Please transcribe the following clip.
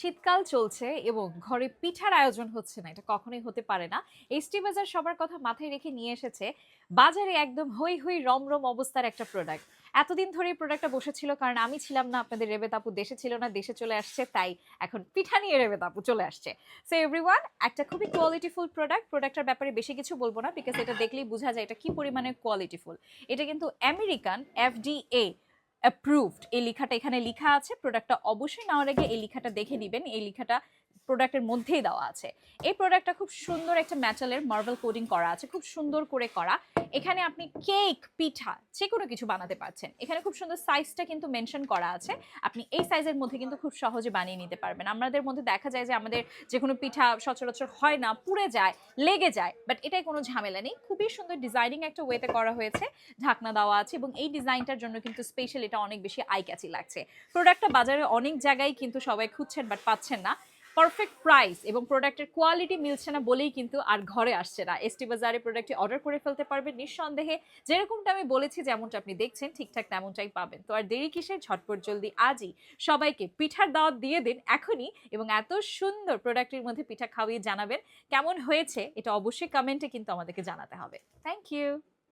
শীতকাল চলছে এবং ঘরে পিঠার আয়োজন হচ্ছে না, এটা কখনোই হতে পারে না। এসটি বাজার সবার কথা মাথায় রেখে নিয়ে এসেছে বাজারে একদম হই হই রমরম অবস্থার একটা প্রোডাক্ট। এতদিন ধরে এই প্রোডাক্টটা বসেছিল কারণ আমি ছিলাম না, আপনাদের রেবেত আপু দেশে ছিল না, দেশে চলে আসছে, তাই এখন পিঠা নিয়ে রেবেত আপু চলে আসছে। সো এভরিওয়ান, একটা খুবই কোয়ালিটিফুল প্রোডাক্টের ব্যাপারে বেশি কিছু বলবো না, বিকজ এটা দেখলেই বোঝা যায় এটা কি পরিমাণে কোয়ালিটিফুল। এটা কিন্তু আমেরিকান এফডিএ অ্যাপ্রুভড, এই লেখাটা এখানে লেখা আছে। প্রোডাক্টটা অবশ্যই নেওয়ার আগে এই লেখাটা দেখে দিবেন, এই লেখাটা প্রোডাক্টের মধ্যেই দেওয়া আছে। এই প্রোডাক্টটা খুব সুন্দর একটা মেটালের মার্বেল কোডিং করা আছে, খুব সুন্দর করে করা। এখানে আপনি কেক, পিঠা যে কোনো কিছু বানাতে পারছেন। এখানে খুব সুন্দর সাইজটা কিন্তু মেনশন করা আছে, আপনি এই সাইজের মধ্যে কিন্তু খুব সহজে বানিয়ে নিতে পারবেন। আমাদের মধ্যে দেখা যায় যে আমাদের যে কোনো পিঠা সচরাচর হয় না, পুড়ে যায়, লেগে যায়, বাট এটাই কোনো ঝামেলা নেই। খুবই সুন্দর ডিজাইনিং একটা ওয়েতে করা হয়েছে, ঢাকনা দেওয়া আছে এবং এই ডিজাইনটার জন্য কিন্তু স্পেশাল এটা অনেক বেশি আই ক্যাচি লাগছে। প্রোডাক্টটা বাজারে অনেক জায়গায় কিন্তু সবাই খুঁজছেন বাট পাচ্ছেন না। পারফেক্ট প্রাইস এবং প্রোডাক্টের কোয়ালিটি মিলছে না বলেই কিন্তু আর ঘরে আসছে না। এসটি বাজারে প্রোডাক্টটি অর্ডার করে ফেলতে পারবেন নিঃসন্দেহে। যেরকমটা আমি বলেছি, যেমনটা আপনি দেখছেন ঠিকঠাক তেমনটাই পাবেন। তো আর দেরি কিসের, ঝটপট জলদি আজই সবাইকে পিঠার দাওয়াত দিয়ে দিন এখনই, এবং এত সুন্দর প্রোডাক্টের মধ্যে পিঠা খাওয়িয়ে জানাবেন কেমন হয়েছে। এটা অবশ্যই কমেন্টে কিন্তু আমাদেরকে জানাতে হবে। Thank you.